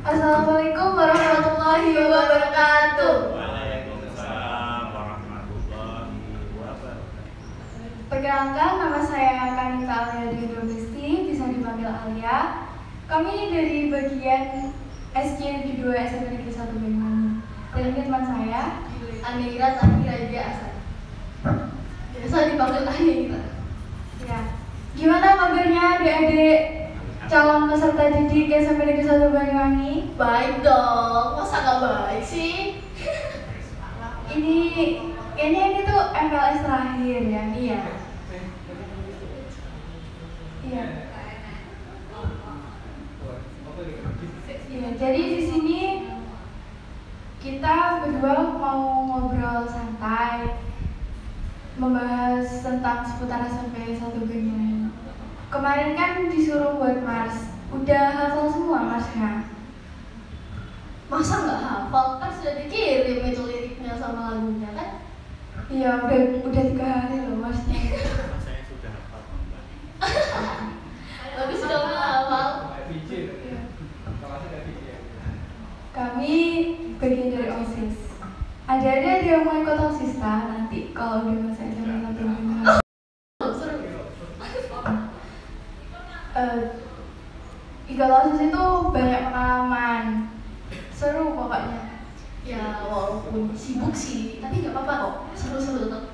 Assalamualaikum warahmatullahi wabarakatuh. Waalaikumsalam warahmatullahi wabarakatuh. Perkenalkan, nama saya Kanita Alia Dwi Domesti, bisa dipanggil Alia. Kami dari bagian SK2 SMP Negeri 1 Banyuwangi. Dan ini teman saya, Anira Tati Raja Asad. Biasa dipanggil Anira. Ya. Gimana kabarnya adik-adik calon peserta didik SMP Negeri 1 Banyuwangi? Baik dong, masa gak baik sih? Ini tuh MPLS terakhir ya. Iya. Iya. Iya, jadi di sini kita berdua mau ngobrol santai, membahas tentang seputar SMP 1 Banyuwangi. Kemarin kan disuruh buat mars, udah hafal semua marsnya? Masa gak hafal? Kan sudah dikirim itu liriknya sama lagunya kan? Iya, udah 3 hari loh marsnya. Saya sudah hafal, Mbak. Tapi sudah hafal. Kami bagian dari OSIS. Ada yang mau ikut OSIS kan nanti kalau udah masa SMP 1 Banyuwangi. Ikut OSIS itu banyak pengalaman, seru pokoknya. Ya walaupun sibuk sih, tapi gak apa-apa kok. Seru-seru tetap.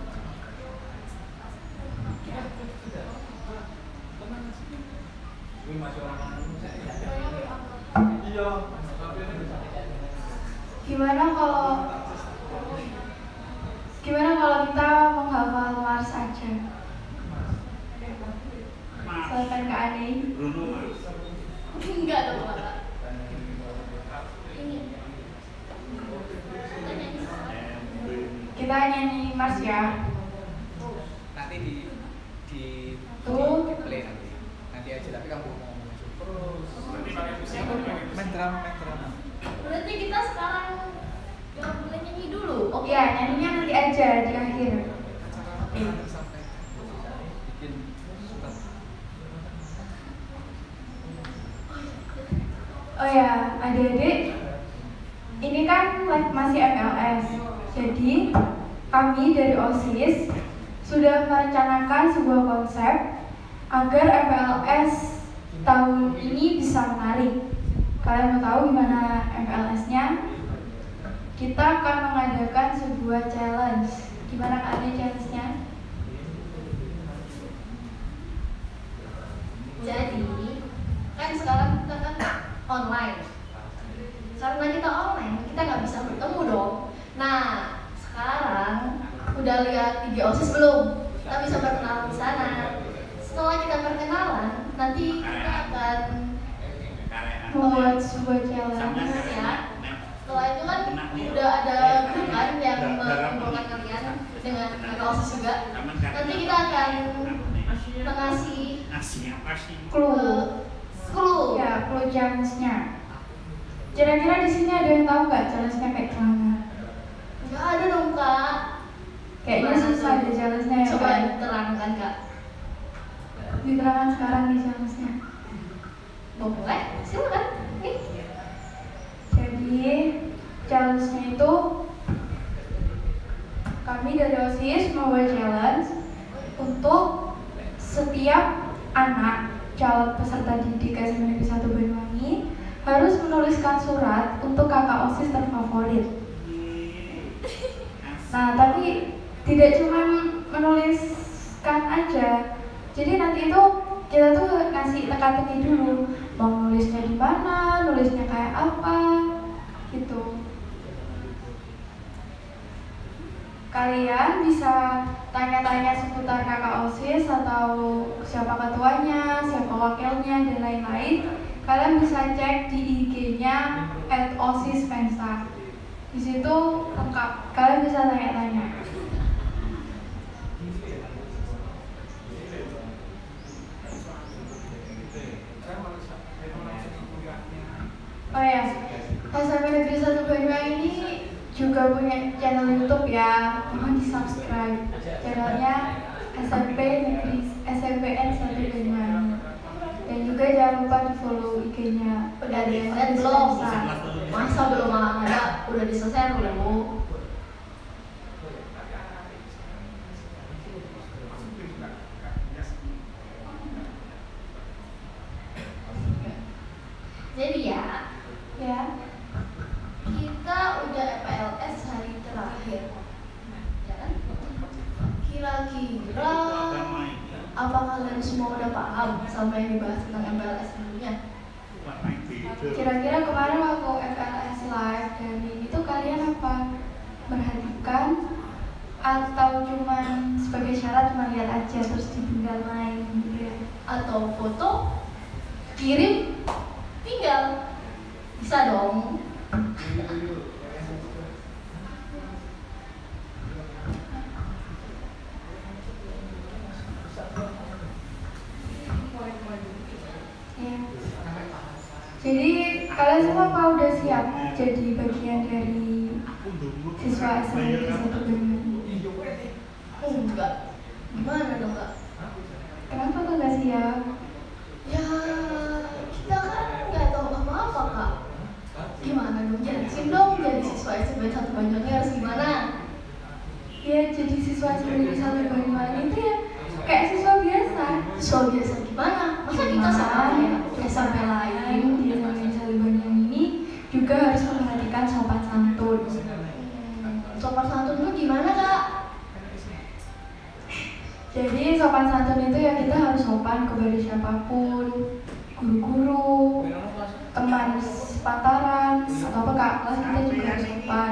Gimana kalau kita menghafal mars aja? Silakan Kak Ani. Bruno Mars. Enggak dong Pak. Ini. Kita nyanyi mars ya. Nanti di Tuh. play nanti aja, tapi kamu mau masuk terus Nanti pakai musik. main drama. Berarti kita sekarang gak boleh nyanyi dulu. Oke. Ya, nyanyinya nanti aja di akhir. Oke. sampai bikin surat. Oh ya, adik-adik, ini kan masih MLS. Jadi kami dari OSIS sudah merencanakan sebuah konsep agar MPLS tahun ini bisa menarik. Kalian mau tahu gimana MPLS-nya? Kita akan mengadakan sebuah challenge. Gimana Kak Ade challenge-nya? Jadi kan sekarang kita kan online. Karena kita online, kita nggak bisa bertemu dong. Nah, sekarang udah lihat IG OSIS belum? Kita bisa perkenalan di sana. Setelah kita perkenalan, nanti kita akan Membuat sebuah challenge. ya. Setelah itu kan udah ada grup kan yang mengumpulkan kalian dengan OSIS juga. Nanti kita akan mengasih Apa sih? Clue. Ya, clue challenge-nya. Kira-kira di sini ada yang tahu nggak challenge-nya kayak gimana? Nggak ada dong kak. Kayaknya susah deh challenge-nya ya. Coba Kak? diterangkan kak. Diterangkan sekarang nih challenge-nya. Boleh, silakan. Nih. Jadi challenge-nya itu kami dari OSIS membuat challenge untuk setiap anak calon peserta didik SMP Negeri 1 Banyuwangi harus menuliskan surat untuk kakak OSIS terfavorit. Nah, tapi tidak cuma menuliskan aja. Jadi nanti itu kita tuh ngasih teka-teki dulu, mau nulisnya di mana, nulisnya kayak apa, gitu. Kalian bisa tanya-tanya seputar kakak OSIS atau siapa ketuanya, siapa wakilnya, dan lain-lain. Kalian bisa cek di IG-nya @osismensa. Di situ lengkap. Kalian bisa tanya-tanya. Oh ya, SMP Negeri 1 Banyuwangi ini juga punya channel YouTube ya. Mohon di-subscribe channelnya SMPN 1 Banyuwangi. jangan lupa di follow IG-nya. Udah ada yang lihat belum? Masa belum ada? Udah diselesaikan belum? Jadi ya, kita udah FPLS hari terakhir, ya kan? Kira-kira apa kalian semua udah paham sampai yang dibahas tentang FPLS dulunya? Kira-kira kemarin waktu FLS live dari itu kalian apa perhatikan atau cuman sebagai syarat cuma lihat aja terus ditinggal main gitu ya? Atau foto, kirim, tinggal? Bisa dong. Ya. Jadi kalian semua apa udah siap jadi bagian dari siswa SMP 1 Bandung? Enggak. Gimana dong, Kak? Kenapa kok nggak siap? Ya, kita kan nggak tahu apa-apa, Kak. Gimana dong? Jelasin dong, jadi siswa SMP 1 Banyuwangi harus gimana? Ya jadi siswa SMP 1 Banyuwangi itu ya kayak siswa biasa. Siswa biasa gimana? Masa kita sama ya? SMP lain? Di SMP 1 Banyuwangi ini juga harus memperhatikan sopan santun. Sopan santun itu gimana, Kak? Jadi sopan santun itu ya kita harus sopan kepada siapapun, guru-guru, teman sepantaran, atau apa kak kelas kita juga harus sopan.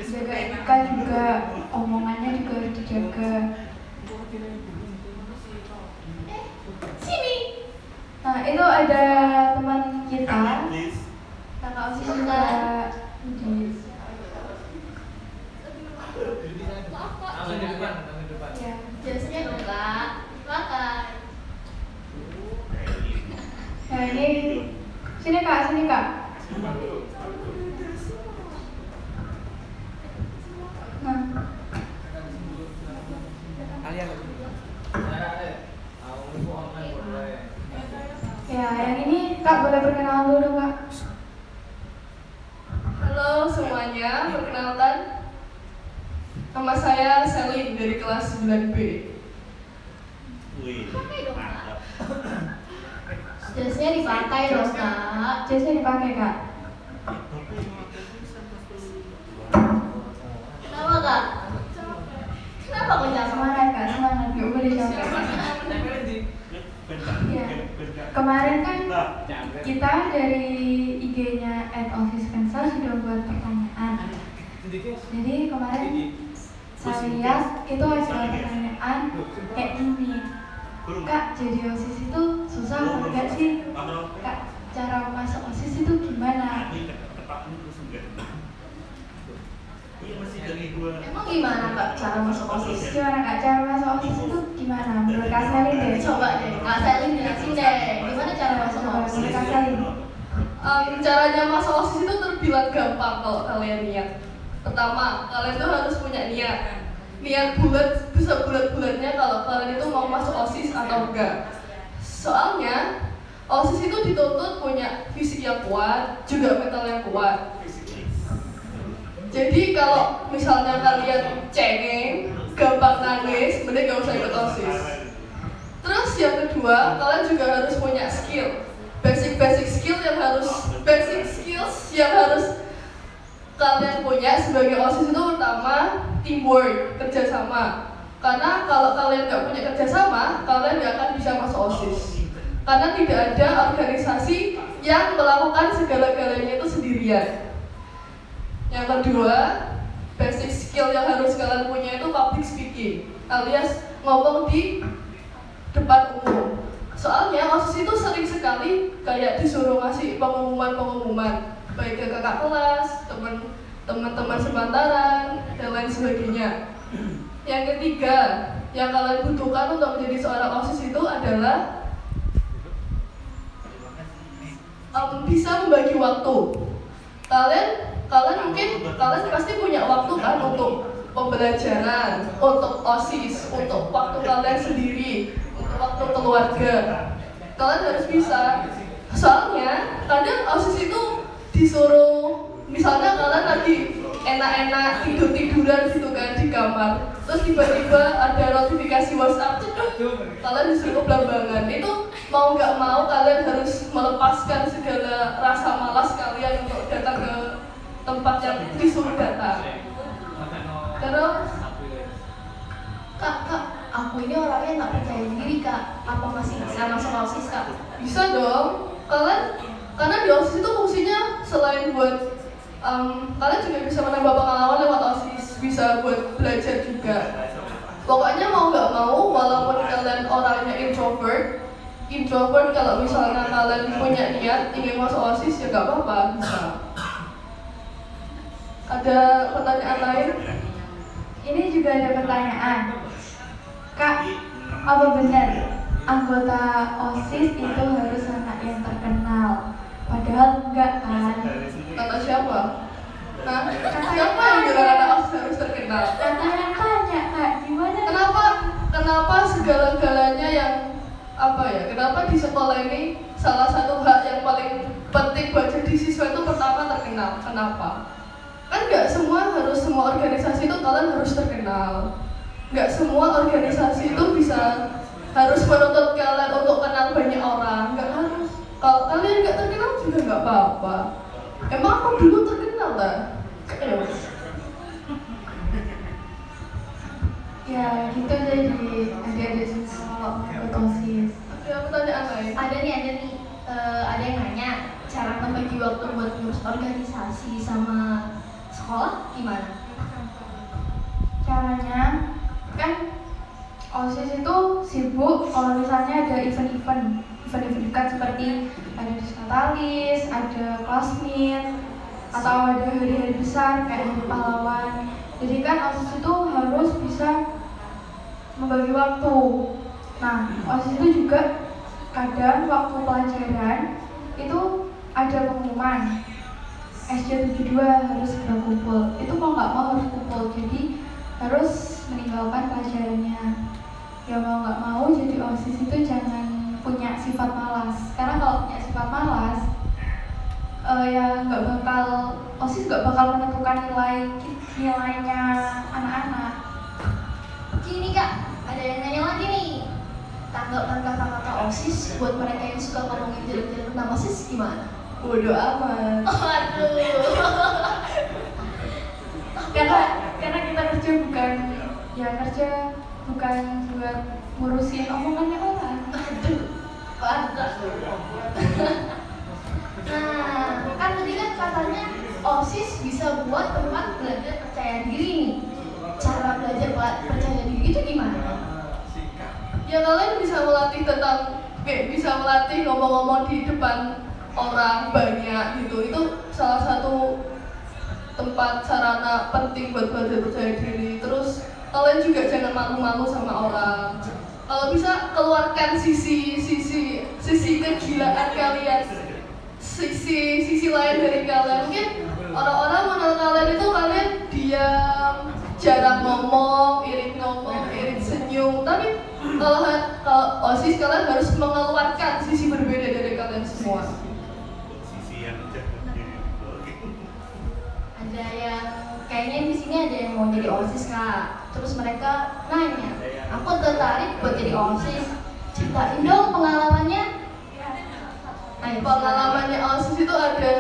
Jaga etika juga, omongannya juga harus dijaga. Sini. Nah itu ada teman kita, kakak osis juga. Langsung di depan. Ya. Jasnya dong, Kak. Silakan. Nah ini sini kak. Nah, Kalian ya yang ini kak boleh perkenalan dulu dong kak. Halo semuanya, perkenalkan nama saya Selin dari kelas 9B. Wih, mantap. Jasnya dipakai dong, Kak. Jasnya dipakai kak. Kenapa, Kak? Kenapa kok jangan? Semangat kak, semangat gak boleh capek. Ya. Kemarin kan kita dari IG-nya @officefencer sudah buat pertanyaan. Jadi kemarin saya lihat itu ada pertanyaan kayak gini. Kak, jadi OSIS itu susah apa enggak sih? Kak, cara masuk OSIS itu gimana? Emang gimana, Kak, cara masuk OSIS? Gimana kak, cara masuk OSIS itu gimana? Menurut Kak Selin deh. Coba deh, Kak Selin jelasin deh. Gimana cara masuk OSIS? Menurut Kak Selin. Caranya masuk OSIS itu terbilang gampang kalau kalian niat. Pertama, kalian tuh harus punya niat. Niat bulat, bisa bulat-bulatnya kalau kalian itu mau masuk OSIS atau enggak. Soalnya OSIS itu dituntut punya fisik yang kuat, juga mental yang kuat. Jadi kalau misalnya kalian cengeng, gampang nangis, mending gak usah ikut OSIS. Terus yang kedua, kalian juga harus punya skill. Basic skills yang harus kalian punya sebagai OSIS itu pertama teamwork, kerjasama. Karena kalau kalian nggak punya kerjasama, kalian nggak akan bisa masuk OSIS. Karena tidak ada organisasi yang melakukan segala-galanya itu sendirian. Yang kedua, basic skill yang harus kalian punya itu public speaking, alias ngomong di depan umum. Soalnya OSIS itu sering sekali kayak disuruh ngasih pengumuman, baik ke kakak kelas, teman-teman sepantaran, dan lain sebagainya. Yang ketiga, yang kalian butuhkan untuk menjadi seorang OSIS itu adalah bisa membagi waktu. Kalian pasti punya waktu kan untuk pembelajaran, untuk OSIS, untuk waktu kalian sendiri, untuk waktu keluarga. Kalian harus bisa Soalnya kadang OSIS itu disuruh, misalnya kalian lagi enak-enak tidur-tiduran gitu kan di kamar, terus tiba-tiba ada notifikasi WhatsApp, kalian disuruh ke Blambangan. Itu mau nggak mau kalian harus melepaskan segala rasa malas kalian untuk datang ke tempat yang disuruh datang. Terus Kak, aku ini orangnya nggak percaya diri Kak. Apa masih bisa masuk OSIS Kak? bisa dong, kalian karena di OSIS itu fungsinya selain buat kalian juga bisa menambah pengalaman lewat OSIS, bisa buat belajar juga. Pokoknya mau nggak mau, walaupun kalian orangnya introvert kalau misalnya kalian punya niat ingin masuk OSIS ya nggak apa-apa, bisa. Ada pertanyaan lain? Ini juga ada pertanyaan. Kak, apa benar anggota OSIS itu harus anak yang terkenal? Padahal enggak kan? Kata siapa? Nah, siapa yang bilang anak OSIS harus terkenal? Katanya tanya Kak, gimana? Kenapa segala-galanya yang kenapa di sekolah ini salah satu hak yang paling penting buat jadi siswa itu pertama terkenal? Kenapa? Kan nggak semua organisasi itu kalian harus terkenal. Nggak semua organisasi itu harus menuntut kalian untuk kenal banyak orang. Nggak harus. Kalau kalian nggak terkenal juga nggak apa-apa. Emang aku dulu terkenal lah. Ya gitu jadi adik-adik semua ikut OSIS. Ada pertanyaan lain? Ada nih, ada yang nanya cara membagi waktu buat ngurus organisasi sama sekolah gimana? Caranya kan OSIS itu sibuk kalau misalnya ada event-event dekat seperti ada diskatalis, ada classmeet, atau ada hari-hari besar kayak hari pahlawan. Jadi kan OSIS itu harus bisa membagi waktu. Nah, OSIS itu juga kadang waktu pelajaran itu ada pengumuman SJ72 harus segera kumpul. Itu mau nggak mau harus kumpul, jadi harus meninggalkan pelajarannya. Ya mau nggak mau jadi OSIS itu jangan punya sifat malas. Karena kalau punya sifat malas, ya OSIS nggak bakal menentukan nilainya anak-anak. Gini Kak, ada yang nanya lagi nih. Tanggapan kakak-kakak OSIS buat mereka yang suka ngomongin jelek-jelek tentang OSIS gimana? Bodoh amat. Aduh. Karena kita kerja bukan buat ngurusin omongannya orang. Aduh. Pantas. Nah, kan tadi kan katanya OSIS bisa buat tempat belajar percaya diri nih. Cara belajar percaya diri itu gimana? Ya kalian bisa melatih ngomong-ngomong di depan orang banyak gitu. Itu salah satu tempat sarana penting buat belajar percaya diri. Terus kalian juga jangan malu-malu sama orang. Kalau bisa keluarkan sisi kegilaan kalian, sisi lain dari kalian. Mungkin orang-orang mengenal kalian itu kalian diam, jarang ngomong, irit senyum. Tapi kalau OSIS kalian harus mengeluarkan sisi berbeda dari kalian semua. Sisi yang Ada yang kayaknya di sini ada yang mau jadi OSIS Kak. Terus mereka nanya, aku tertarik buat jadi OSIS. Ceritain dong pengalamannya. Ayo, Pengalamannya OSIS itu ada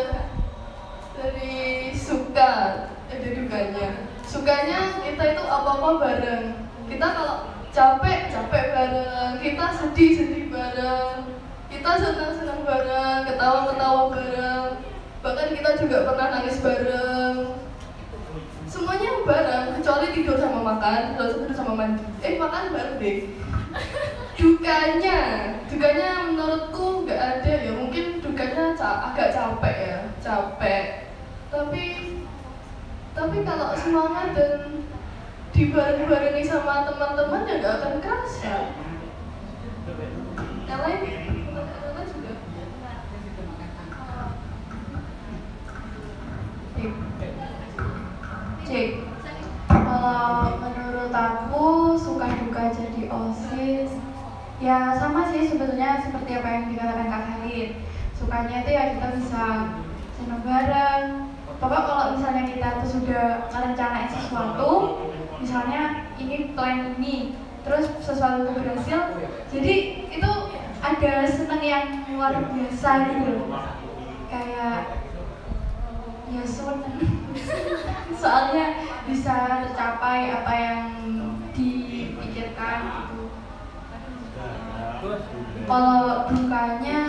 dari suka, ada dukanya. Sukanya kita itu apa-apa bareng. Kita kalau capek bareng, kita sedih bareng, kita senang bareng, ketawa bareng. Bahkan kita juga pernah nangis bareng. Semuanya bareng, kecuali tidur sama makan, tidur sama mandi. Makan bareng deh. Dukanya menurutku nggak ada ya. Mungkin dukanya agak capek ya, Tapi kalau semangat dan dibareng-barengi sama teman-teman ya nggak akan kerasa. Yang lain juga. Cek. Kalau menurut aku suka duka jadi OSIS ya sama sih sebetulnya seperti apa yang dikatakan Kak Khalid. sukanya itu ya kita bisa senang bareng. Pokoknya kalau misalnya kita tuh sudah merencanain sesuatu, misalnya ini plan ini, terus sesuatu itu berhasil, jadi itu ada senang yang luar biasa gitu, kayak ya senang. Soalnya bisa tercapai apa yang dipikirkan gitu. Kalau dukanya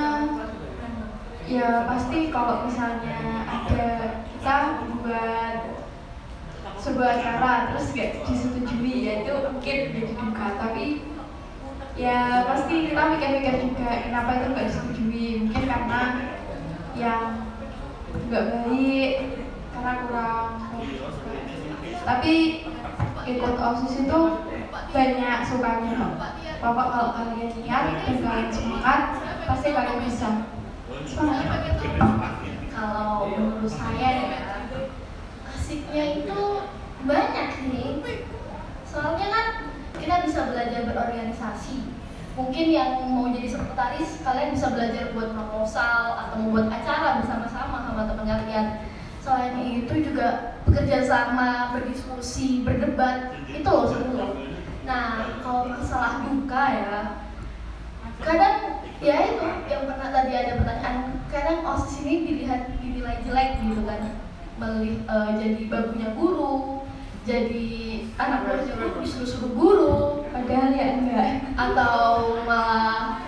ya pasti kalau misalnya ada kita buat sebuah acara terus gak disetujui, ya itu mungkin jadi duka. Tapi ya pasti kita mikir-mikir juga kenapa itu gak disetujui, mungkin karena yang gak baik, karena kurang baik juga. Tapi ikut OSIS itu banyak sukanya. Pokok kalau kalian niat dan kalian semangat, pasti kalian bisa. Semangat. Kalau menurut saya ya, asiknya itu banyak nih. Soalnya kan kita bisa belajar berorganisasi. Mungkin yang mau jadi sekretaris, kalian bisa belajar buat proposal atau membuat acara bersama-sama sama teman kalian. Selain itu juga bekerja sama, berdiskusi, berdebat, itu loh seru loh. Nah, kalau masalah duka ya, kadang ya itu yang pernah tadi ada pertanyaan, kadang OSIS ini dinilai jelek gitu kan, jadi babunya guru, jadi anak buah guru disuruh-suruh guru, Padahal ya enggak. Atau malah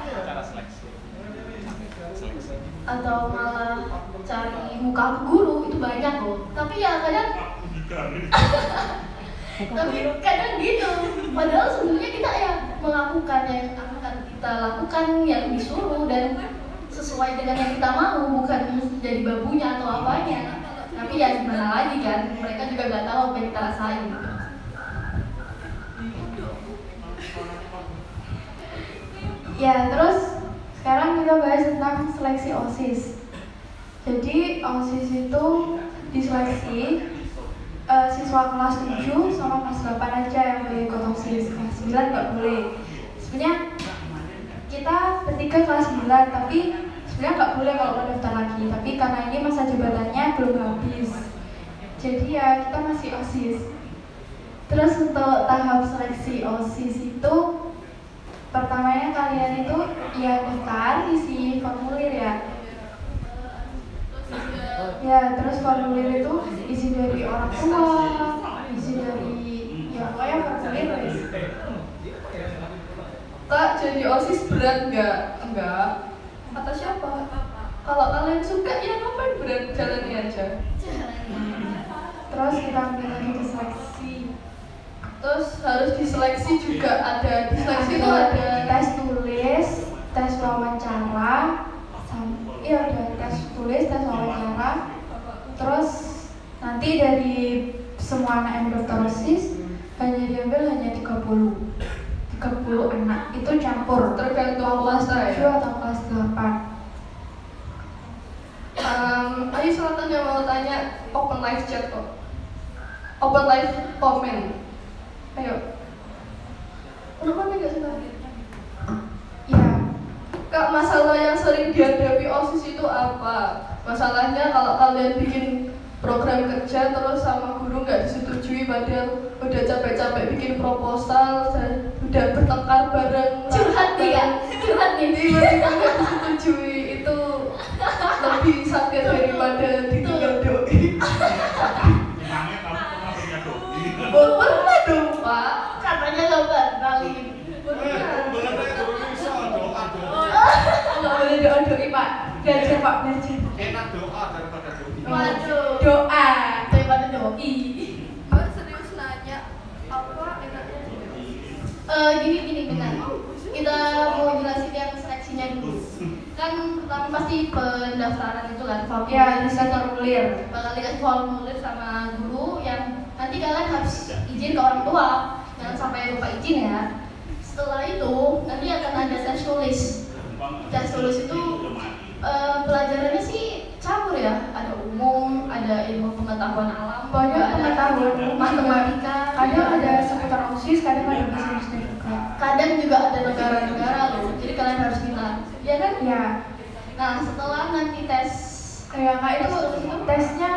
cari muka guru, itu banyak loh. Tapi ya kadang gitu. Padahal sebenarnya kita ya melakukan yang akan kita lakukan yang disuruh dan sesuai dengan yang kita mau, bukan jadi babunya atau apanya. Tapi ya gimana lagi kan, mereka juga nggak tahu apa yang kita rasain gitu. Ya, terus sekarang kita bahas tentang seleksi OSIS. Jadi OSIS itu diseleksi siswa kelas 7 sama kelas 8 aja yang boleh ikut OSIS, kelas 9 nggak boleh. Sebenarnya kita bertiga kelas 9, tapi sebenarnya nggak boleh kalau mau daftar lagi. Tapi karena ini masa jabatannya belum habis, jadi ya kita masih OSIS. Terus untuk tahap seleksi OSIS itu, pertamanya kalian itu ya daftar, isi formulir ya. Ya, terus formulir itu isi dari orang tua, isi dari ya pokoknya formulir guys. Kak, jadi OSIS berat nggak? Enggak. Kata siapa? Kalau kalian suka ya ngapain berat, jalani aja. Terus kita ambil lagi ke seleksi. Terus harus diseleksi juga, ada diseleksi itu ada tes tulis, tes wawancara, iya ada tes tulis, tes wawancara. Terus nanti dari semua anak yang daftar OSIS hanya diambil hanya 30 anak, itu campur tergantung kelas kelas 7 ya. atau kelas 8. Ayo Selatan yang mau tanya, open live chat kok, open live comment. Ayo, udah komen nggak sih tadi? Ya, Kak, masalah yang sering dihadapi OSIS itu apa? Masalahnya kalau kalian bikin program kerja terus sama guru nggak disetujui, padahal udah capek-capek bikin proposal dan udah bertengkar bareng. Curhat dia, curhat nih. Tiba-tiba nggak disetujui, itu lebih sakit daripada ditinggal doi. Emangnya kamu pernah punya doi? Pernah dong Pak. Katanya nggak kali. nggak boleh doa-doi Pak. Belajar Pak, belajar. Enak doa daripada doi. Waduh. Doa. Daripada doi. Mbak serius nanya, apa enaknya? Gini benar. Kita mau jelasin yang seleksinya dulu. Kan pertama pasti pendaftaran itu kan formulir. Ya, bisa formulir. Bakal dikasih formulir sama guru yang nanti kalian harus izin ke orang tua. Jangan sampai lupa izin ya. Setelah itu nanti akan ada tes tulis. Tes tulis itu pelajarannya sih campur ya. Ada umum, ada ilmu pengetahuan alam, Pokoknya pengetahuan matematika. Kadang ada seputar OSIS, kadang ada bahasa Indonesia juga. Kadang juga ada negara-negara loh. Jadi kalian harus pintar. Ya kan? Ya, Nah, setelah nanti tes Kayak nggak itu tesnya,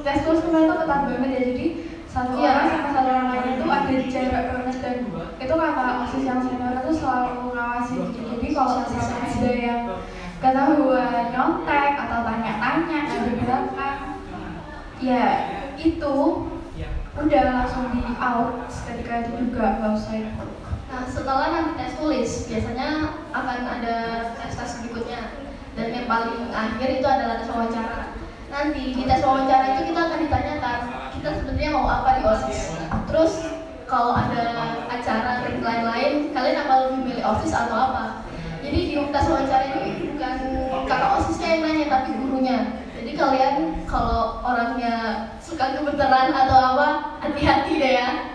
tes terus kemarin itu ketat banget ya. Jadi satu orang sama satu orang lain itu ada jarak banget, dan itu kakak OSIS yang senior itu selalu ngawasin. Jadi kalau misalnya ada yang ketahuan nyontek atau tanya-tanya di belakang, ya itu udah langsung di out ketika itu juga, nggak usah itu. Nah, setelah nanti tes tulis, biasanya akan ada tes-tes berikutnya. Dan yang paling akhir itu adalah tes wawancara. Nanti di tes wawancara itu kita akan ditanyakan, kita sebenarnya mau apa di OSIS. Terus kalau ada acara dan lain-lain, kalian akan lebih milih OSIS atau apa? Jadi di tes wawancara ini bukan kakak OSISnya yang nanya, tapi gurunya. Jadi kalian kalau orangnya suka gemeteran atau apa, hati-hati deh ya.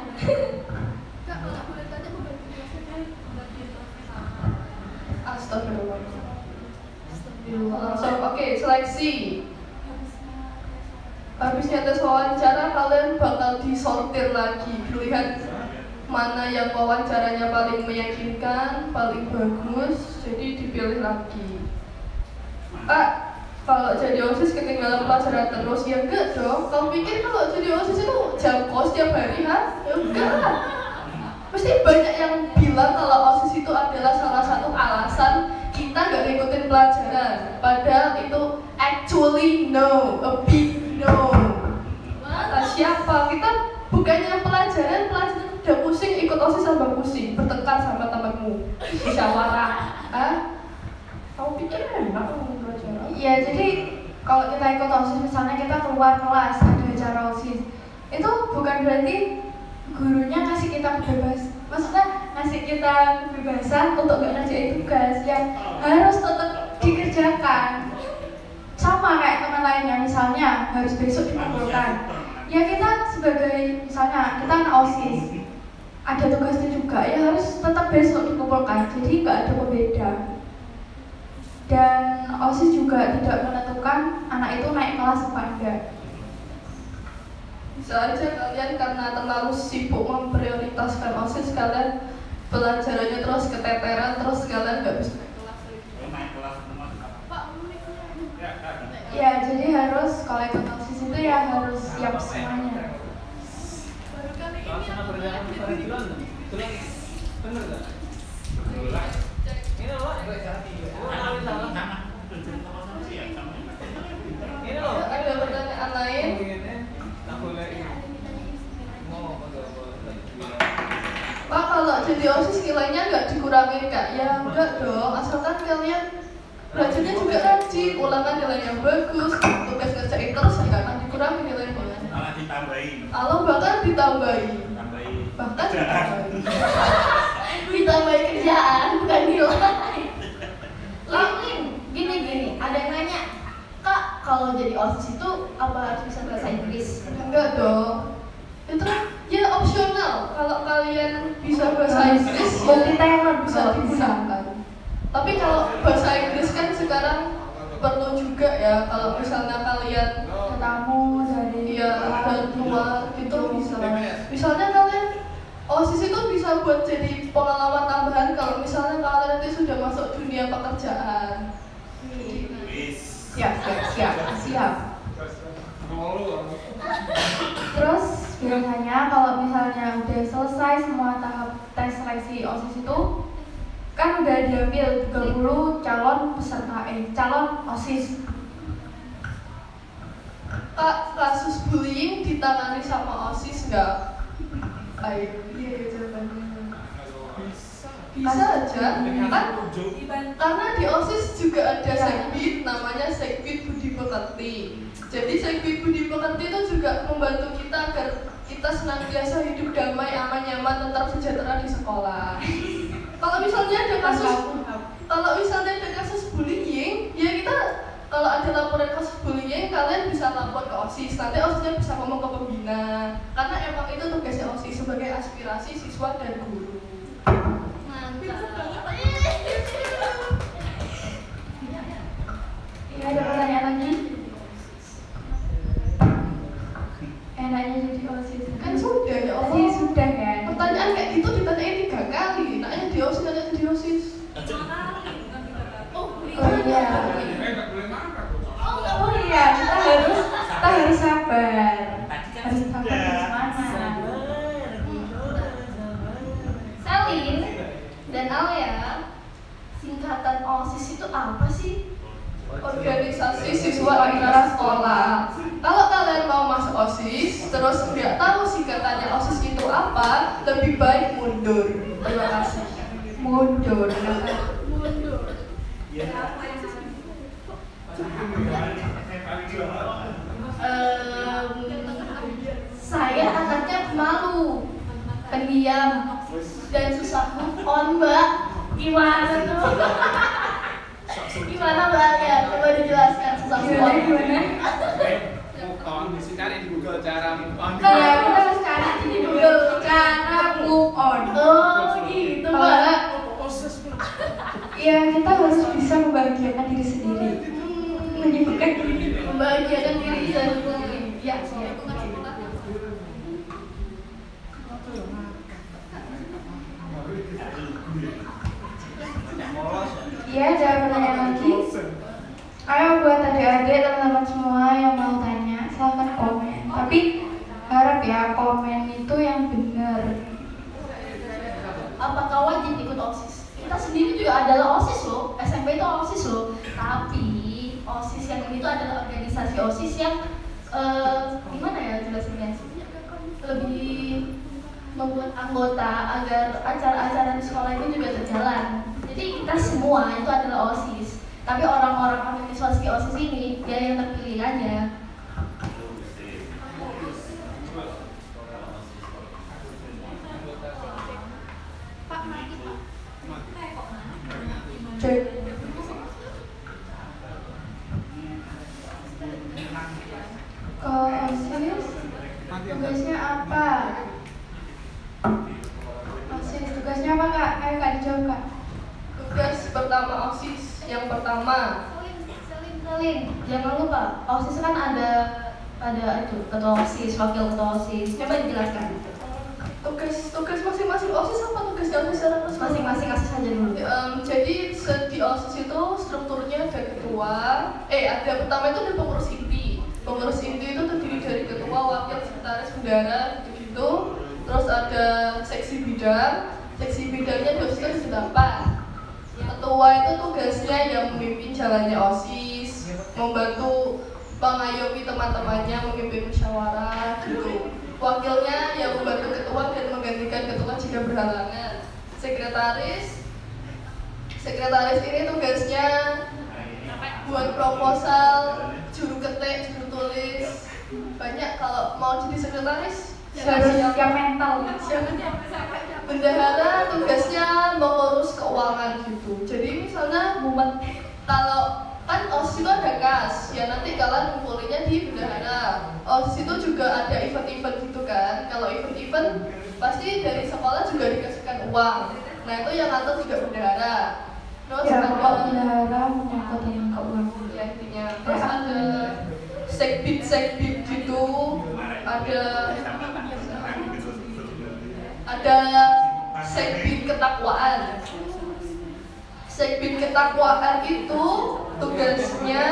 Astagfirullah. Langsung, oke, seleksi. Habisnya tes wawancara, kalian bakal disortir lagi. Lihat mana yang wawancaranya paling meyakinkan, paling bagus, jadi dipilih lagi. Pak, kalau jadi OSIS ketinggalan pelajaran terus, ya enggak dong. Kamu pikir kalau jadi OSIS itu jam kos tiap hari, ha? Ya enggak lah. Mesti banyak yang bilang kalau OSIS itu adalah salah satu alasan kita nggak ngikutin pelajaran. Padahal itu actually no, a big no. Nah, siapa? Kita bukannya pelajaran udah pusing, ikut OSIS sama pusing, bertengkar sama temanmu, musyawarah. Kamu pikir enak ngomong pelajaran? Iya, jadi kalau kita ikut OSIS, misalnya kita keluar kelas ada acara OSIS, itu bukan berarti gurunya ngasih kita kebebasan, maksudnya ngasih kita kebebasan untuk gak ngerjain tugas yang harus tetap dikerjakan. Sama kayak teman lainnya, misalnya harus besok dikumpulkan. Ya kita sebagai, misalnya kita anak OSIS, ada tugasnya juga, ya harus tetap besok dikumpulkan. Jadi nggak ada pembeda. Dan OSIS juga tidak menentukan anak itu naik kelas apa enggak. Bisa aja kalian karena terlalu sibuk memprioritaskan OSIS, kalian pelajarannya terus keteteran, terus kalian nggak bisa naik kelas semua. Ya, jadi harus kalau ikut OSIS itu ya harus siap semuanya. baru kali ini Suasana berjalan benar nggak? Ini loh, ini loh, ada pertanyaan lain. tak boleh ngomong Pak, kalau jadi OSIS nilainya nggak dikurangin Kak? Ya enggak dong, asalkan kalian belajarnya juga rajin, ulangan nilainya bagus, tugas ngerjain terus nggak akan dikurangi nilainya. Malah ditambahin. Kalau bahkan ditambahin, Tambahin. bahkan ditambahin. Ditambahin kerjaan, bukan nilai. Lin, gini, ada yang nanya, Kak, kalau jadi OSIS itu apa harus bisa bahasa Inggris? Enggak dong. Itu ya opsional. Kalau kalian bisa bahasa Inggris, Multi talent bisa digunakan. Tapi kalau bahasa Inggris kan sekarang perlu juga ya. Kalau misalnya kalian Tamu dari dari luar itu bisa. Misalnya kalian OSIS itu bisa buat jadi pengalaman tambahan kalau misalnya kalian nanti sudah masuk dunia pekerjaan. siap. Terus biasanya kalau misalnya udah selesai semua tahap tes seleksi OSIS itu kan udah diambil 30 calon peserta calon OSIS. Kak, kasus bullying ditangani sama OSIS nggak? Ayo, iya jawabannya. Bisa aja, kan? Karena di OSIS juga ada Sekbid, namanya Sekbid Budi Pekerti. Jadi Sekbid Budi Pekerti itu juga membantu kita agar kita senantiasa hidup damai, aman, nyaman, tentram, sejahtera di sekolah. Kalau misalnya ada kasus bullying, ya kita kalau ada laporan kasus bullying, kalian bisa lapor ke OSIS. Nanti OSISnya bisa ngomong ke pembina. Karena emang itu tugasnya OSIS sebagai aspirasi siswa dan guru. Iya, ada pertanyaan lagi? Enaknya jadi OSIS Kan sudah ya Allah. Sih, sudah kan? Pertanyaan kayak gitu ditanyain 3 kali. Nanya di OSIS, nanya di OSIS. Oh iya. harus sabar. Harus sabar dan semangat. Selin dan Alia, singkatan OSIS itu apa sih? Organisasi siswa intra sekolah. Kalau kalian mau masuk OSIS, terus nggak tahu singkatannya OSIS itu apa, lebih baik mundur. Terima kasih. Mundur. Saya anaknya pemalu, pendiam, dan susah move on, Mbak. Gimana tuh? Gimana Mbak Alia? Coba dijelaskan susah move on. Gimana? Move on, bisa cari di Google cara move on. Iya, kita harus cari di Google cara move on. Oh gitu Mbak. Ya, kita harus bisa membahagiakan diri sendiri. Menyibukkan diri. Membahagiakan diri sendiri. Ya, ya. Iya, ada pertanyaan lagi. Ayo buat adik-adik, teman-teman semua yang mau tanya, silahkan komen. Tapi harap ya komen itu yang benar. Apakah wajib ikut OSIS? Kita sendiri juga adalah OSIS loh. SMP itu OSIS loh. Tapi OSIS yang ini tuh adalah organisasi OSIS yang gimana ya jelasinnya? Lebih membuat anggota agar acara-acara di sekolah ini juga berjalan. Jadi kita semua itu adalah OSIS. Tapi orang-orang organisasi OSIS ini dia yang terpilih aja. Cek. Kalau OSIS tugasnya apa? OSIS tugasnya apa Kak? Ayo Kak dijawab Kak. Tugas pertama OSIS yang pertama. Selin, jangan lupa OSIS kan ada itu ketua OSIS, wakil ketua OSIS. Coba dijelaskan. Tugas masing-masing OSIS apa tugasnya OSIS secara resmi? Masing-masing kasih saja dulu. Jadi di OSIS itu strukturnya ada ketua, ada pertama itu ada pengurus inti. Pengurus inti itu terdiri dari ketua, wakil, sekretaris, bendahara, gitu-gitu. Terus ada seksi bidang. Seksi bidangnya di OSIS itu ada 8. Ketua itu tugasnya yang memimpin jalannya OSIS, membantu mengayomi teman-temannya, memimpin musyawarah, gitu. Wakilnya yang membantu ketua dan menggantikan ketua jika berhalangan. Sekretaris ini tugasnya buat proposal, juru ketik, juru tulis. Banyak kalau mau jadi sekretaris Harus siap mental. Bendahara tugasnya mengurus keuangan gitu. Jadi misalnya kalau kan OSIS itu ada kas, ya nanti kalian ngumpulinnya di bendahara. OSIS itu juga ada event-event gitu kan. Kalau event-event pasti dari sekolah juga dikasihkan uang. Nah itu yang ngatur juga bendahara. Terus Ya, ada Pak bendahara menyangkut dengan keuangan. ya intinya. Terus ada sekbid gitu. Ada sekbid ketakwaan. Sekbid ketakwaan itu tugasnya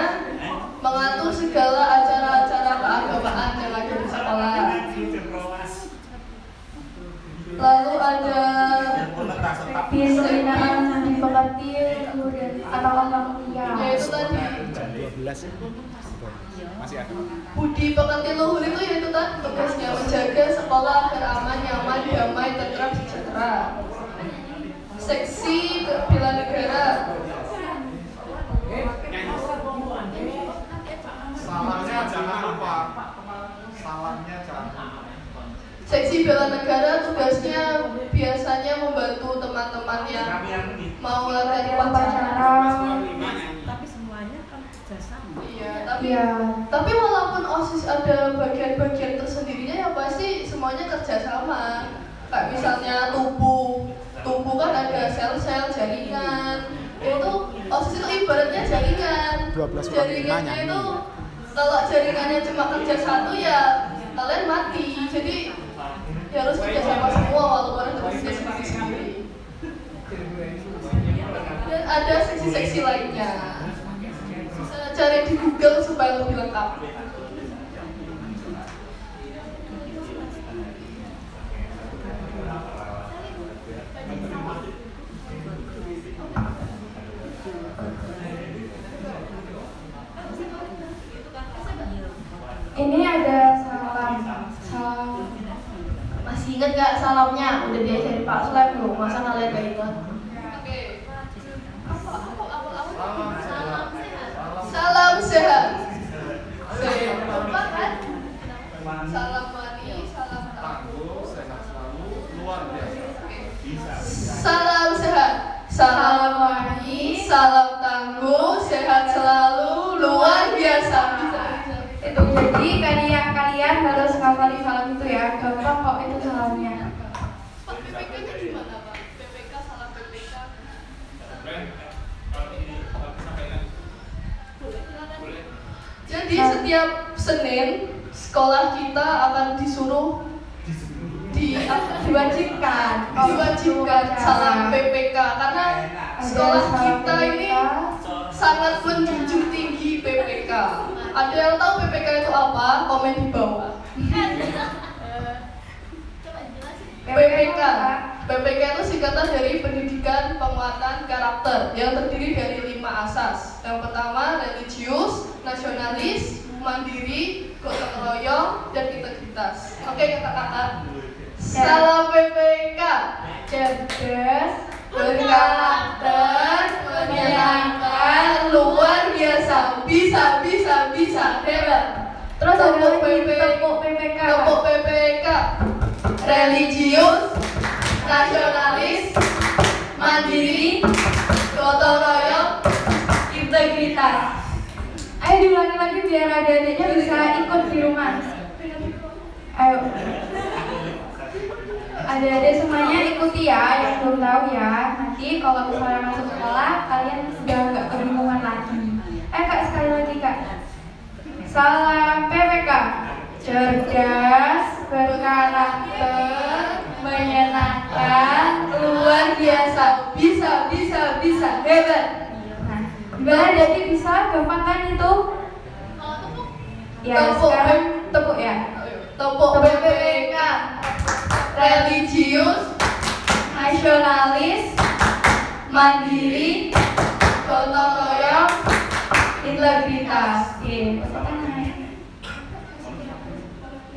mengatur segala acara-acara keagamaan yang ada di sekolah. Lalu ada Pembinaan di Pekantil, kemudian kata-kata mulia. yaitu tadi 12 masih ada. Budi Pekanti Luhur itu yaitu tadi tugasnya menjaga sekolah agar aman, nyaman, damai, tentram, sejahtera. Seksi bela negara. Salahnya jangan lupa. Salahnya jangan. Seksi bela negara tugasnya biasanya membantu teman-teman yang mau latihan upacara. Tapi semuanya kan kerjasama. Iya, Iya. tapi walaupun OSIS ada bagian-bagian tersendirinya ya pasti semuanya kerjasama. Kayak misalnya tubuh kan ada sel-sel jaringan. Itu OSIS itu ibaratnya jaringan. 12 Jaringannya nyanyi. itu kalau jaringannya cuma kerja satu ya kalian mati. Jadi ya harus kerjasama semua walaupun ada kerja sendiri-sendiri. Dan ada seksi-seksi lainnya. Bisa cari di Google supaya lebih lengkap. nggak salamnya? Udah diajarin Pak Slep loh, masa kalian gak ingat? Oke. Salam sehat. Gampang kan? Salam mani, salam tangguh, sehat selalu, luar biasa. Bisa. salam sehat, salam mani, salam tangguh, sehat selalu, luar biasa. Itu jadi kalian harus ngafalin salam itu ya. Gampang kok itu salamnya. Pak, PPK-nya gimana Pak? PPK, salam PPK. Jadi setiap Senin sekolah kita akan disuruh Diwajibkan salam PPK karena sekolah kita ini sangat menjunjung tinggi PPK. Ada yang tahu PPK itu apa? Komen di bawah. PPK itu singkatan dari Pendidikan Penguatan Karakter yang terdiri dari 5 asas. Yang pertama religius, nasionalis, mandiri, gotong royong, dan integritas. Oke kakak-kakak. Salam PPK. cerdas, Berkarakter, menyenangkan, luar biasa, bisa, hebat. Terus ada Tepuk lagi PP. tepuk PPK. Tepuk PPK. Religius, nasionalis, mandiri, gotong royong, integritas. Ayo diulangi lagi biar adik-adiknya bisa ikut di rumah. Ayo. Adik-adik semuanya ikuti ya, yang belum tahu ya. Nanti kalau misalnya masuk sekolah, kalian sudah nggak kebingungan lagi. Kak, sekali lagi Kak. Salam PPK. Cerdas, berkarakter, menyenangkan, luar biasa, bisa, hebat. Nah, gimana jadi bisa gampang kan itu? Ya, Tepuk, sekarang tepuk ya. Tepuk PPK. Religius, Nasionalis, mandiri, gotong royong, integritas. Oke, tepuk tangan.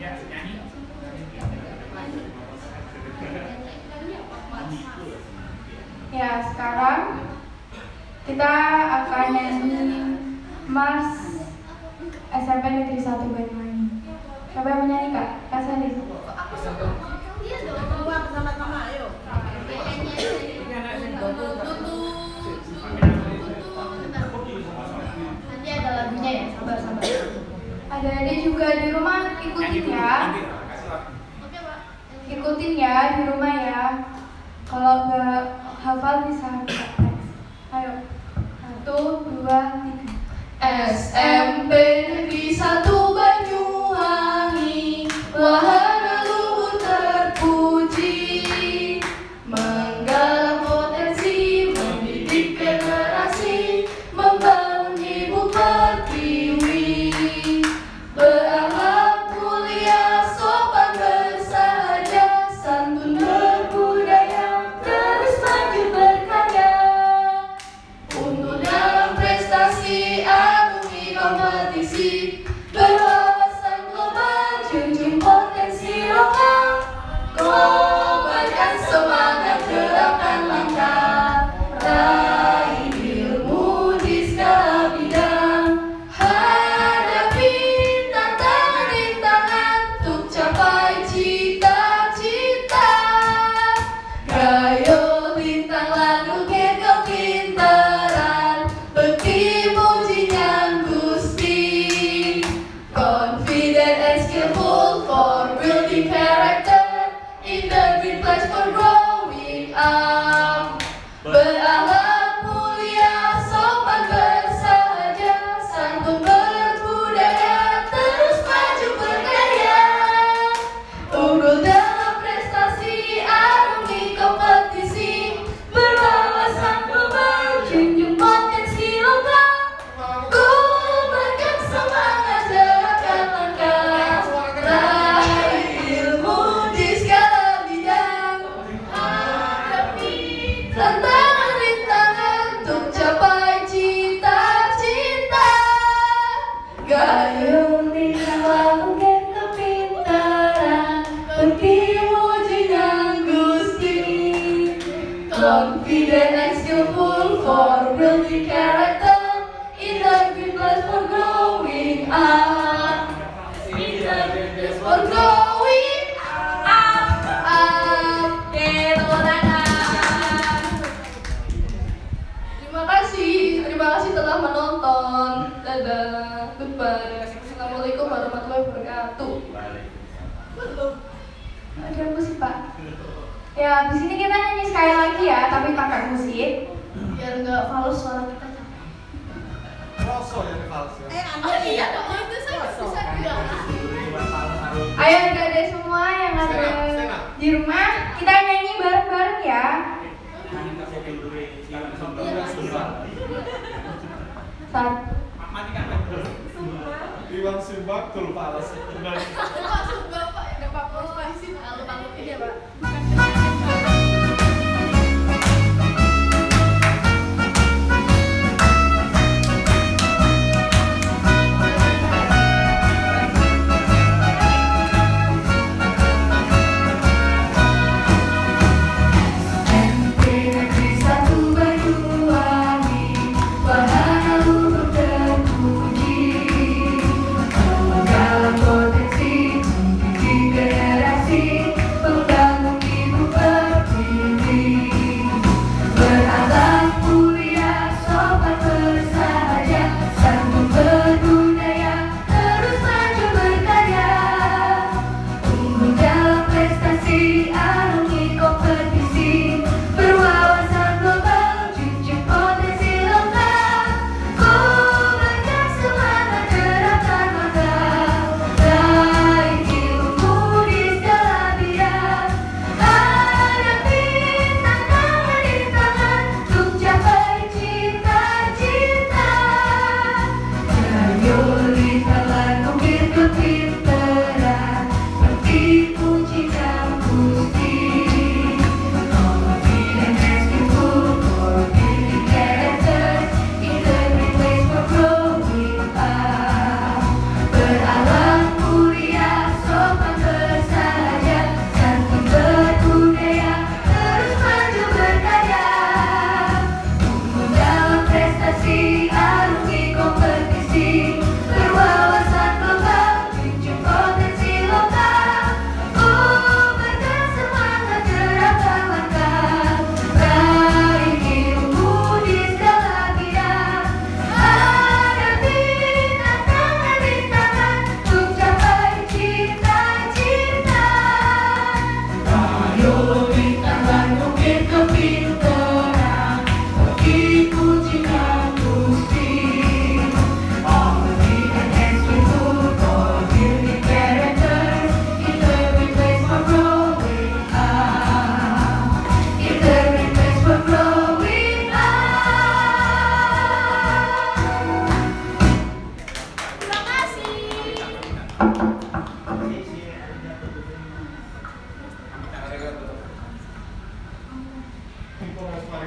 Ya, nyanyi. Ya, sekarang kita akan nyanyi Mars SMP Negeri 1 Banyuwangi. Siapa yang menyanyi Kak? Kak Sandi. Keluar sama-sama, ayo. Nanti ada lagunya ya, sabar. Adik-adik juga di rumah ikutin ya. Ikutin ya di rumah ya. Kalau nggak hafal bisa praktek. Ayo. 1, 2, 3. SMP Negeri 1 Banyuwangi, wahana luhur terpuji, menggarap potensi, mendidik generasi, membangun ibu pertiwi, berakhlak mulia, sopan bersahaja, santun berbudaya, terus maju berkarya. Untuk dalam prestasi, arungi kompetisi, berwawasan global, junjung potensi lokal, kobarkan semangat, gerakan langkah, raih ilmu di segala bidang, hadapi tantangan-rintangan untuk capai cita-cita. Gayo lintang lalu kepintaran, bekti pujian Gusti, confident and skillful for building character, in the green place for growing up, berakhlak mulia, sopan bersahaja, santun berbudaya, terus maju berkarya, unggul dalam prestasi, arungi kompetisi, berwawasan global, junjung potensi lokal, kobarkan semangat, gerakan langkah, raih ilmu di segala bidang, hadapi tantangan-rintangan untuk capai cita-cita. Gayung lintang lalu kepintaran, bekti mujinya unique character in the green place for growing up. In the green place for growing up. Yeay, tepuk tangan. Terima kasih telah menonton. Dadah, goodbye. Assalamualaikum warahmatullahi wabarakatuh. Belum. Ada musik Pak. Ya, di sini kita nyanyi sekali lagi ya, tapi pakai musik. Biar nggak falus suara kita. Rosok ya fals ya. Oh iya dong, itu saya bisa bilang. Ayo adik-adik semua yang ada di rumah, kita nyanyi bareng-bareng ya. Satu. Iwan Simbak tuh fals. Benar. Pak Sumba, Pak, ada Pak Purus Pak di sini. Lupa ini ya Pak.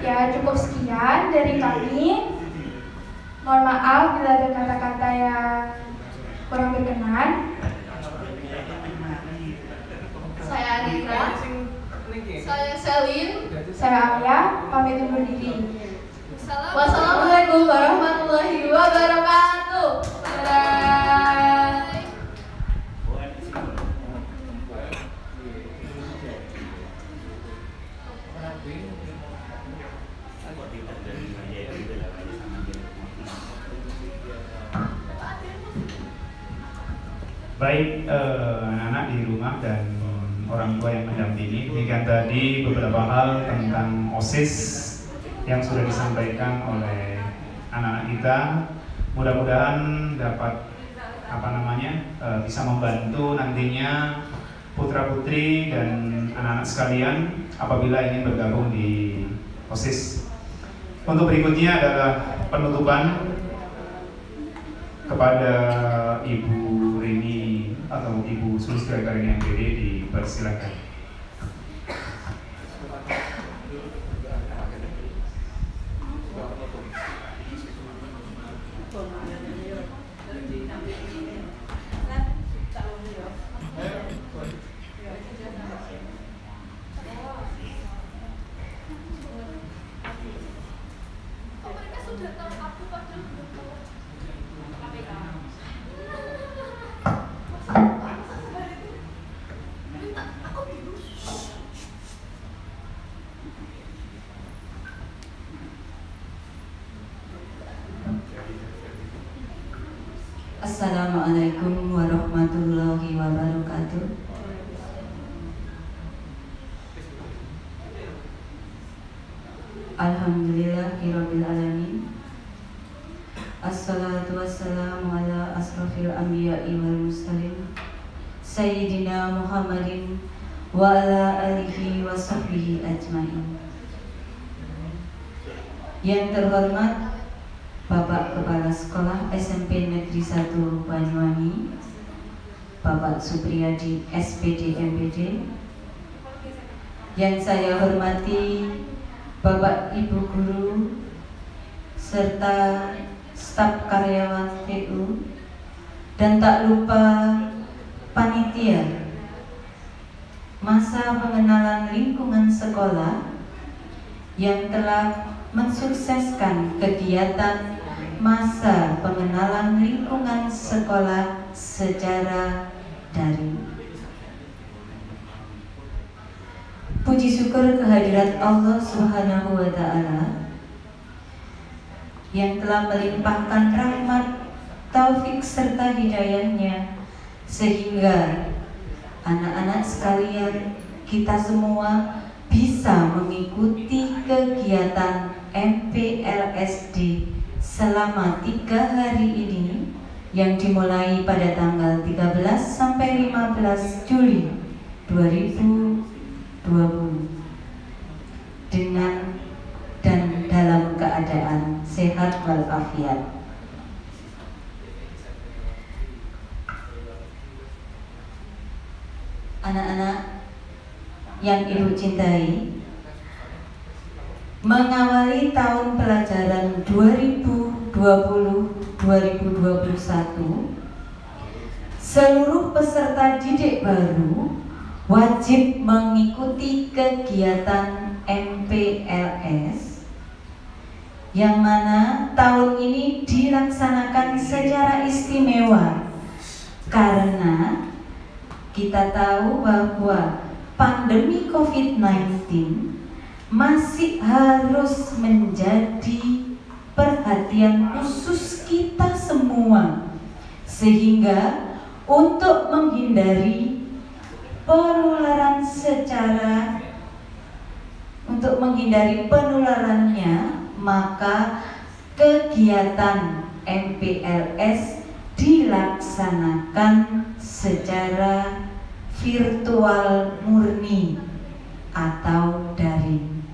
Ya, cukup sekian dari kami. Mohon maaf bila ada kata-kata yang kurang berkenan. Saya Adita. Saya Selin. Saya Alia, pamit undur diri. Wassalamualaikum warahmatullahi wabarakatuh. Bye. Baik, anak-anak di rumah dan orang tua yang mendampingi, demikian tadi beberapa hal tentang OSIS yang sudah disampaikan oleh anak-anak kita. Mudah-mudahan dapat bisa membantu nantinya putra-putri dan anak-anak sekalian apabila ingin bergabung di OSIS. Untuk berikutnya adalah penutupan kepada Ibu Rini atau Ibu Sulistiyakarini MPD, dipersilakan. Mereka sudah tahu. Assalamualaikum warahmatullahi wabarakatuh. Alhamdulillahirabbil alamin. Assalatu wassalamu ala asrafil anbiya'i wal mursalin Sayyidina Muhammadin wa ala alihi wa sahbihi ajmain. Yang terhormat Bapak Kepala Sekolah SMP Negeri 1 Banyuwangi, Bapak Supriyadi SPD MPD. Yang saya hormati Bapak Ibu Guru serta staf karyawan TU, dan tak lupa panitia masa pengenalan lingkungan sekolah yang telah mensukseskan kegiatan masa pengenalan lingkungan sekolah secara daring. Puji syukur kehadirat Allah Subhanahu wa Ta'ala yang telah melimpahkan rahmat, taufik serta hidayahnya, sehingga anak-anak sekalian, kita semua bisa mengikuti kegiatan MPLSD selama 3 hari ini yang dimulai pada tanggal 13 sampai 15 Juli 2020 dengan dan dalam keadaan sehat walafiat. Anak-anak yang Ibu cintai, mengawali tahun pelajaran 2020-2021, seluruh peserta didik baru wajib mengikuti kegiatan MPLS yang mana tahun ini dilaksanakan secara istimewa karena kita tahu bahwa pandemi COVID-19 masih harus menjadi perhatian khusus kita semua, sehingga untuk menghindari penularannya, maka kegiatan MPLS dilaksanakan secara virtual murni atau daring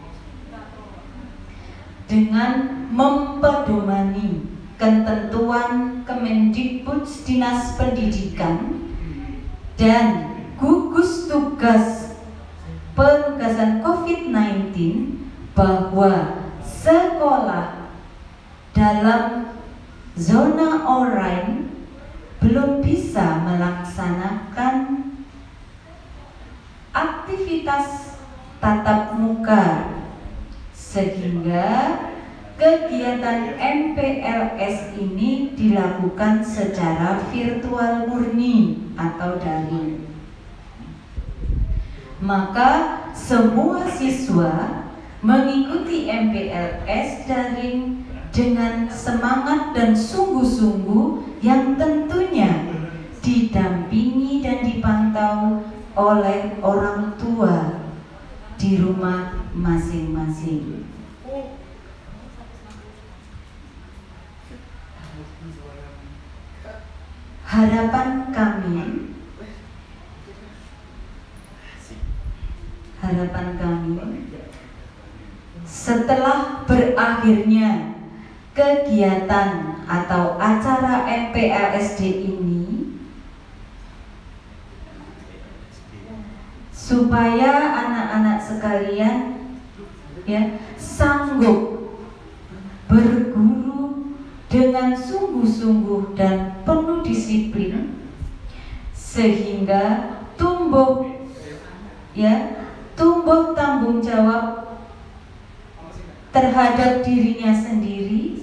dengan mempedomani ketentuan Kemendikbud Dinas Pendidikan dan gugus tugas penugasan COVID-19 bahwa sekolah dalam zona oranye belum bisa melaksanakan aktivitas tatap muka, sehingga kegiatan MPLS ini dilakukan secara virtual murni atau daring. Maka semua siswa mengikuti MPLS daring dengan semangat dan sungguh-sungguh yang tentunya didampingi dan dipantau oleh orang tua di rumah masing-masing. Harapan kami setelah berakhirnya kegiatan atau acara MPLSD ini, supaya anak-anak sekalian sanggup berguru dengan sungguh-sungguh dan penuh disiplin, sehingga tumbuh tanggung jawab terhadap dirinya sendiri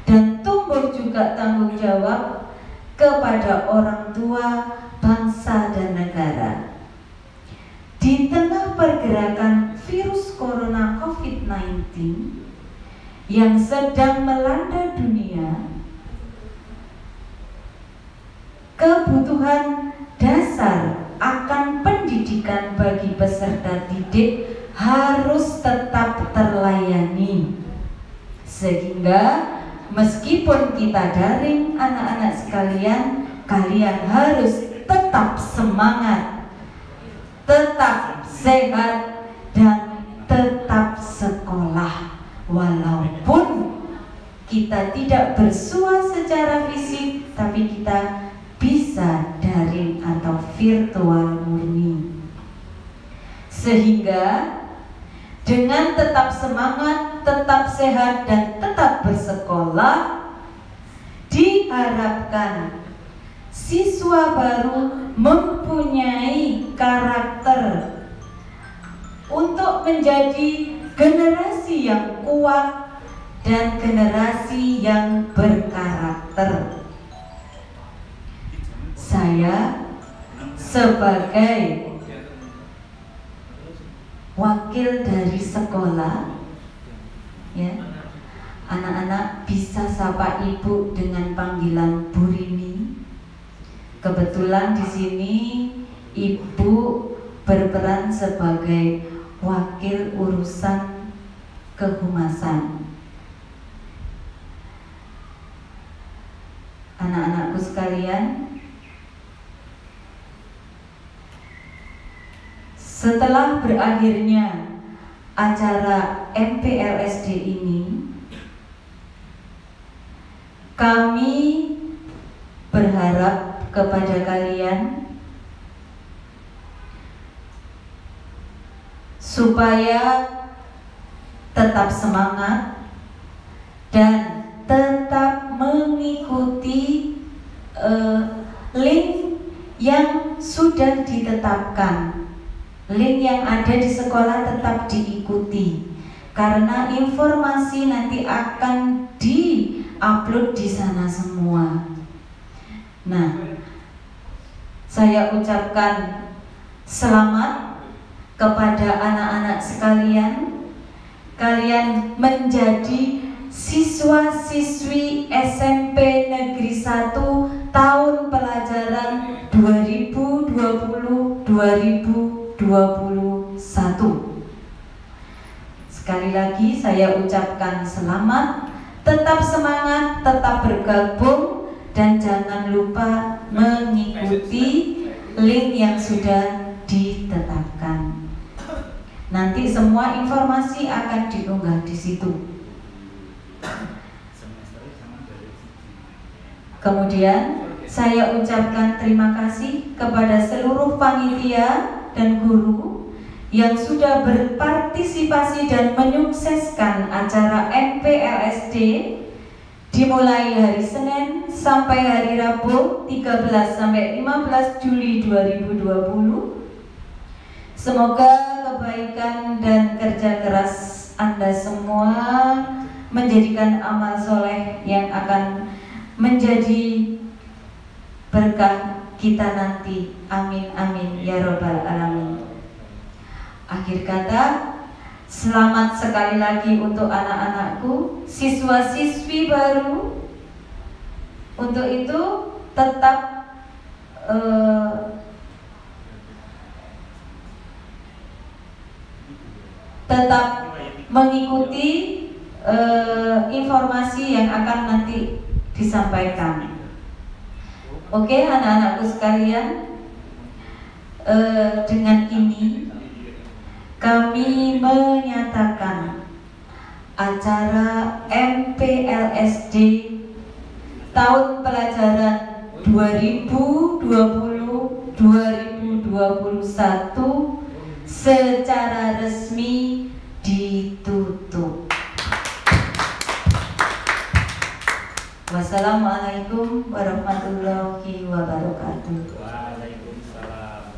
dan tumbuh juga tanggung jawab kepada orang tua, bangsa dan negara. Di tengah pergerakan virus corona COVID-19 yang sedang melanda dunia, kebutuhan dasar akan pendidikan bagi peserta didik harus tetap terlayani, sehingga meskipun kita daring, anak-anak sekalian, kalian harus tetap semangat, tetap sehat, dan tetap sekolah. Walaupun kita tidak bersua secara fisik, tapi kita bisa daring atau virtual murni. Sehingga dengan tetap semangat, tetap sehat, dan tetap bersekolah, diharapkan siswa baru mempunyai karakter untuk menjadi generasi yang kuat dan generasi yang berkarakter. Saya sebagai wakil dari sekolah, ya, anak-anak bisa sapa ibu dengan panggilan Bu Rini. Kebetulan di sini ibu berperan sebagai wakil urusan kehumasan. Anak-anakku sekalian, setelah berakhirnya acara MPLSD ini, kami berharap kepada kalian supaya tetap semangat dan tetap mengikuti link yang sudah ditetapkan. Link yang ada di sekolah tetap diikuti, karena informasi nanti akan di-upload di sana semua. Nah, saya ucapkan selamat kepada anak-anak sekalian. Kalian menjadi siswa-siswi SMP Negeri 1 tahun pelajaran 2020-2021. Sekali lagi saya ucapkan selamat, tetap semangat, tetap bergabung, dan jangan lupa mengikuti link yang sudah ditetapkan. Nanti semua informasi akan diunggah di situ. Kemudian saya ucapkan terima kasih kepada seluruh panitia dan guru yang sudah berpartisipasi dan menyukseskan acara MPLSD dimulai hari Senin sampai hari Rabu 13 sampai 15 Juli 2020. Semoga kebaikan dan kerja keras Anda semua menjadikan amal soleh yang akan menjadi berkah kita nanti. Amin amin ya robbal alamin. Akhir kata, selamat sekali lagi untuk anak-anakku, siswa-siswi baru. Untuk itu tetap mengikuti informasi yang akan nanti disampaikan. Oke, anak-anakku sekalian, dengan ini kami menyatakan acara MPLSD tahun pelajaran 2020-2021 secara resmi ditutup. Wassalamualaikum warahmatullahi wabarakatuh. Waalaikumsalam.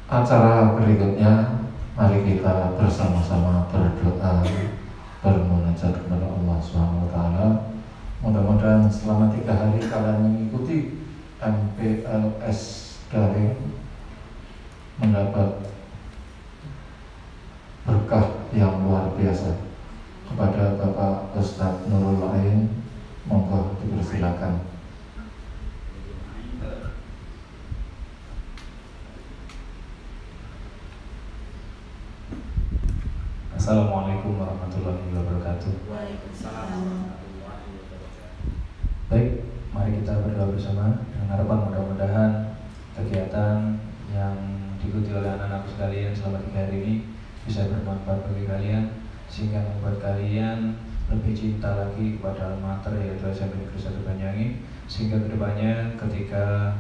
Acara berikutnya, mari kita bersama-sama berdoa, bermunajat kepada Allah SWT. Mudah-mudahan selama 3 hari kalian mengikuti MPLS daring mendapat berkah yang luar biasa. Kepada Bapak Ustadz Nurul Ain Monggo dipersilakan. Assalamualaikum warahmatullahi wabarakatuh. Baik, mari kita berdoa bersama dengan harapan mudah-mudahan kegiatan yang diikuti oleh anak-anak sekalian selama 3 hari ini bisa bermanfaat bagi kalian, sehingga membuat kalian lebih cinta lagi kepada alma-mater yaitu SMP Negeri 1 Banyuwangi, sehingga kedepannya ketika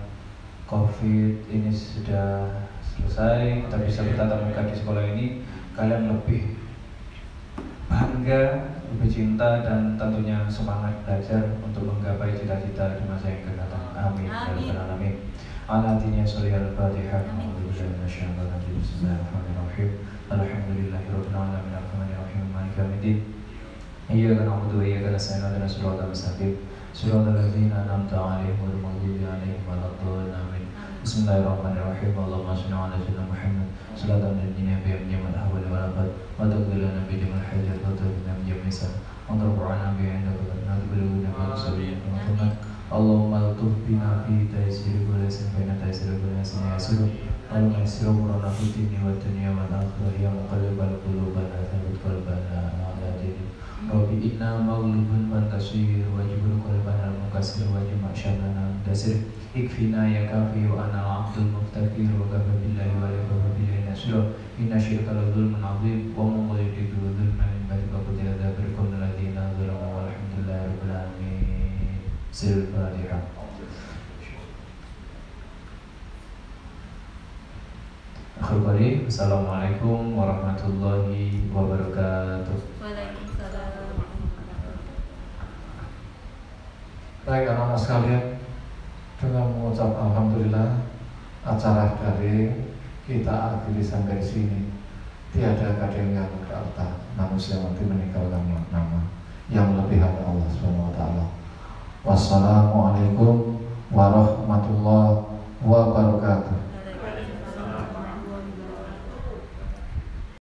COVID ini sudah selesai, kita bisa bertatap muka di sekolah ini, kalian lebih bangga, lebih cinta, dan tentunya semangat belajar untuk menggapai cita-cita di masa yang akan datang. Amin. Amin. Al-Fatihah. Bismillahirrahmanirrahim. Alhamdulillahirabbil alamin. Arrahmanirrahim. Maliki yaumiddin. Iyyaka na'budu wa iyyaka nasta'in. Ihdinas siratal mustaqim. Siratal ladzina an'amta 'alaihim ghairil maghdubi 'alaihim waladdallin. Amin. Bismillahirrahmanirrahim. Allahumma shalli 'ala sayyidina Muhammad. Salatan lana bi jamal ahwal wal abad wa taqbilana bi jamal hajat wa taqbilana bi jamal misal wa tarfa'ana bi 'indaka wa nadbuluna bi sabiyin Muhammad. Allahumma altuf bina fi taysiri kulli shay'in taysiri kulli shay'in yasir Allahumma yassir umurana fi dini wa dunya wa akhirah ya muqallibal qulubana tsabbit qalbana ala dinik Rabbi inna maghlubun fantasir wajibul qalbana al-mukassir wajib syarana dasir ikfina ya kafi wa ana al-abdul muftaqir wa kafa billahi wa la kafa billahi nasir inna syirka la dzulmun 'adzim wa man yuridu dzulman min ba'di faqad yadabirkum alladziina zalamu walhamdulillahi rabbil alamin. Sirul Fatihah. Akhir kali, Assalamualaikum warahmatullahi wabarakatuh. Waalaikumsalam. Baik anak-anak sekalian, dengan mengucap alhamdulillah, acara dari kita akhiri sampai sini. Tiada kadang yang berkata manusia mati meninggalkan nama yang lebih hanya Allah SWT. Wassalamualaikum warahmatullahi